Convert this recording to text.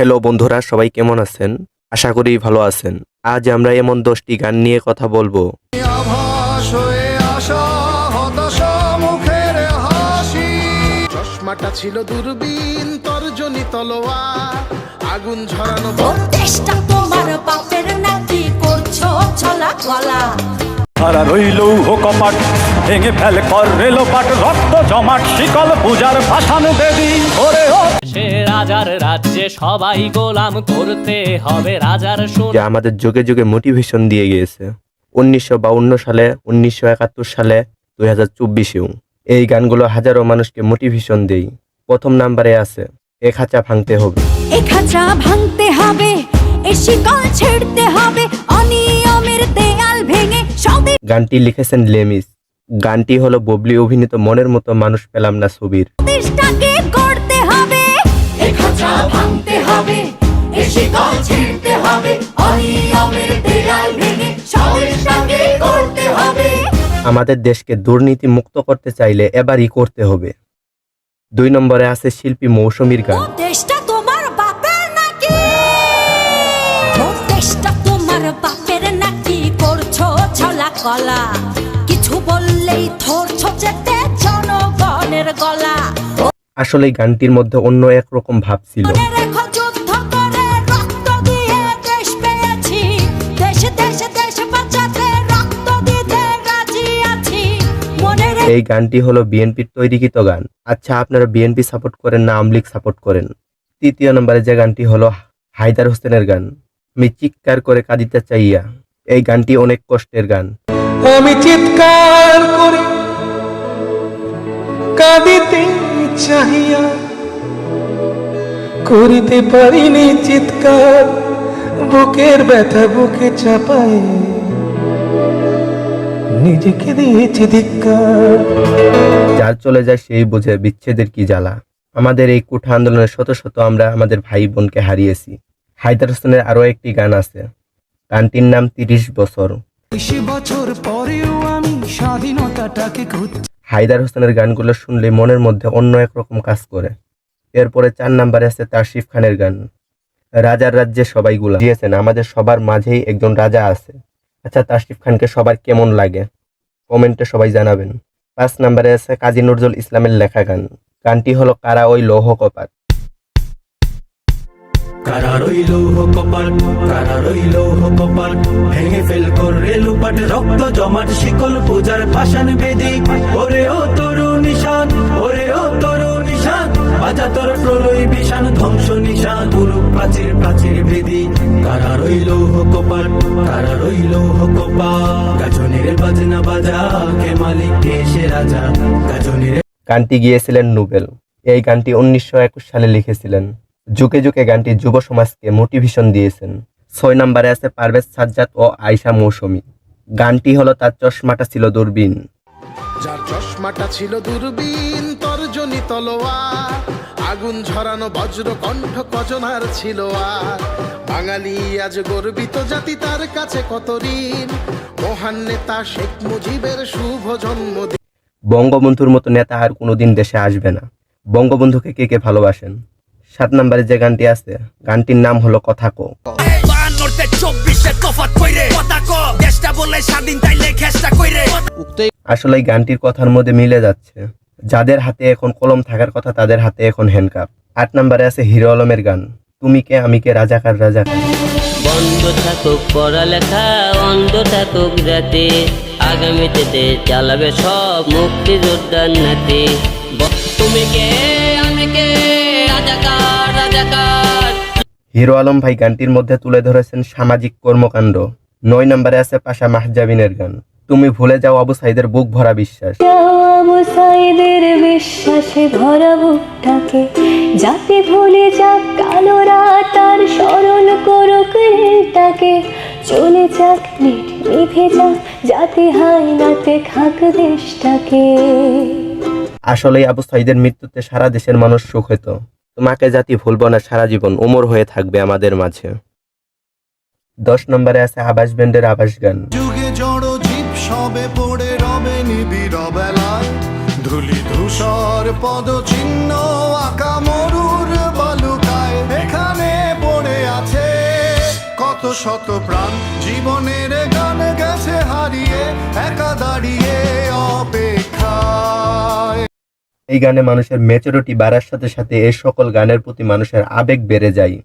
Hello বন্ধুরা, সবাই কেমন আছেন? আশা করি ভালো আছেন। আজ আমরা এমন 10টি গান নিয়ে কথা বলবো চশমাটা ছিল দূরবীন, তর্জনী তলোয়ার, আগুন ঝরানো চেষ্টা তোমার বাপের নাকি করছো ছলা গলা। হারা রইল কপাট ভেঙে ফেল কর রেলোপাট, রক্ত জমাট শিকল পূজার ভাসান দেবী ওরে ও সে রাজার রাজ্যে সবাই গোলাম, করতে হবে রাজার যা আমাদের যুগে যুগে মোটিভেশন দিয়ে গিয়েছে। 1952 সালে, 1971 সালে, 2024-এও এই গানগুলো হাজারো মানুষকে মোটিভেশন দেয়। প্রথম নাম্বারে আছে এ খাঁচা ভাঙতে হবে, এ খাঁচা ভাঙতে হবে, এ শিকল ছেড়তে হবে, অনিয়মের দেয়াল ভেঙে সবে। গানটি লিখেছেন লেমিস। গানটি হলো ববলি অভিনীত মনের মতো মানুষ পেলাম না ছবির। চেষ্টাকে করতে হবে, এ খাঁচা ভাঙতে হবে, এ শিকল ছেড়তে হবে, অনিয়মের দেয়াল ভেঙে সবে করতে হবে। আমাদের দেশকে দুর্নীতি মুক্ত করতে চাইলে এবারই করতে হবে। 2 নম্বরে আছে শিল্পী মৌসুমীর গান। দেশটা তোমার বাপের নাকি, দেশটা তোমার বাপের নাকি, করছো ছলা কলা, কিছু বললেই ধরছো যেতে জনগণের গলা। আসলে গানটির মধ্যে অন্য একরকম ভাব ছিল। মনে রেখো যুদ্ধ করে রক্ত দিয়ে দেশ পেয়েছি, দেশে দেশে দেশ বাঁচাতে রক্ত দিতে রাজি আছি। মনে রেখো এই গানটি হলো বিএনপির তৈরিকৃত গান। আচ্ছা, আপনারা বিএনপি সাপোর্ট করেন না আওয়ামী লীগ সাপোর্ট করেন? 3 নম্বরে যে গানটি হলো হায়দার হোসেনের গান, আমি চিৎকার করে কাঁদিতে চাইয়া। এই গানটি অনেক কষ্টের গান। আমি চিৎকার করে কাঁদিতে চাহিয়া, করিতে পারিনি চিৎকার, বুকের ব্যথা বুকে চাপায় নিজেকে দিয়েছি ধিক্কার। যার চলে যায় সেই বোঝে বিচ্ছেদের কি জ্বালা। আমাদের এই কোঠা আন্দোলনের শত শত আমরা আমাদের ভাই বোনকে হারিয়েছি। হায়দার হোসেনের আরো একটি গান আছে, গানটির নাম 30 বছর। 20 বছর পরেও আমি স্বাধীনতাটাকে খুঁজছি। হায়দার হোসেনের গানগুলো শুনলে মনের মধ্যে অন্য একরকম কাজ করে। এরপরে 4 নম্বরে আছে তাসিফ খানের গান, রাজার রাজ্যে সবাই গোলাম। দিয়েছেন আমাদের সবার মাঝেই একজন রাজা আছে। আচ্ছা, তাসিফ খানকে সবার কেমন লাগে কমেন্টে সবাই জানাবেন। 5 নম্বরে আছে কাজী নজরুল ইসলামের লেখা গান। গানটি হলো কারা ওই লৌহ কপাট। কারা রইল কপাট, কারা রইল কপাট, ভেঙে ফেল কর রেলুপাট, রক্ত জমাট শিকল পূজার ভাসান বেদি ওরে ও তরু নিশান, ওরে ও তরু নিশান, বাজা তোর প্রলয় বিশান, ধ্বংস নিশান, পুরু প্রাচীর প্রাচীর বেদি। কারা রইল কপাট, কারা রইল কপাট, গাজনের বাজনা বাজা, কে মালিক কে সে রাজা, গাজনের। গানটি গিয়েছিলেন নোবেল। এই গানটি 1921 সালে লিখেছিলেন। যুগে যুগে গানটি যুব সমাজকে মোটিভেশন দিয়েছেন। 6 নম্বরে আছে পারভেজ সাজ্জাদ ও আয়শা মৌসুমী। গানটি হলো তার চশমাটা ছিল দূরবীন। যার চশমাটা ছিল দূরবীন, তর্জনী তলোয়ার, আগুন ঝরানো বজ্র কণ্ঠ কজনার ছিল আর। বাঙালি আজ গর্বিত জাতি, তার কাছে কত ঋণ, মহান নেতা শেখ মুজিবের শুভ জন্মদিন। বঙ্গবন্ধুর মতো নেতা আর কোনোদিন দেশে আসবে না। বঙ্গবন্ধুকে কে কে ভালোবাসেন? 7 নম্বরে যে গানটি আছে, গানটির নাম হলো কথা কো। আসলে এই গানটির কথার মধ্যে মিলে যাচ্ছে। যাদের হাতে এখন কলম থাকার কথা তাদের হাতে এখন হ্যান্ডকাপ। 8 নম্বরে আছে হিরো আলমের গান, তুমি কে আমি কে রাজাকার রাজাকার। বন্ধ থাকুক পড়ালেখা, অন্ধ থাকুক রাতে, আগামীতে চালাবে সব মুক্তিযোদ্ধার নাতি। তুমি কে আমি কে রাজাকার রাজাকার। হিরো আলম ভাই গানটির মধ্যে তুলে ধরেছেন সামাজিক কর্মকাণ্ড। 9 নম্বরে আছে পাশা মাহজাবিনের গান, তুমি ভুলে যাও আবু সাইদের বুক ভরা বিশ্বাস। আবু সাইদের বিশ্বাসে ভরা বুকটাকে, যাতে ভুলে যাক কালো রাত আর স্মরণ করুক রেলটাকে, চলে যাক নিভে যাক, যাতে হায়নাতে খাক দেশটাকে। আসলে আবু সাইদের মৃত্যুতে সারা দেশের মানুষ শোক হতো। তোমাকে জাতি ভুলব না সারা জীবন, অমর হয়ে থাকবে আমাদের মাঝে। 10 নম্বরে আছে আবাস ব্যান্ডের আবাস গান। যুগে জড় জীব সবে পড়ে রবে নিবিড় বেলায়, ধুলি ধূসর পদ চিহ্ন আঁকা মরুর বালুকায়, এখানে শত প্রাণ জীবনের গান গেছে হারিয়ে একা দাঁড়িয়ে অপেক্ষায়। এই গানে মানুষের ম্যাচুরিটি বাড়ার সাথে সাথে এই সকল গানের প্রতি মানুষের আবেগ বেড়ে যায়।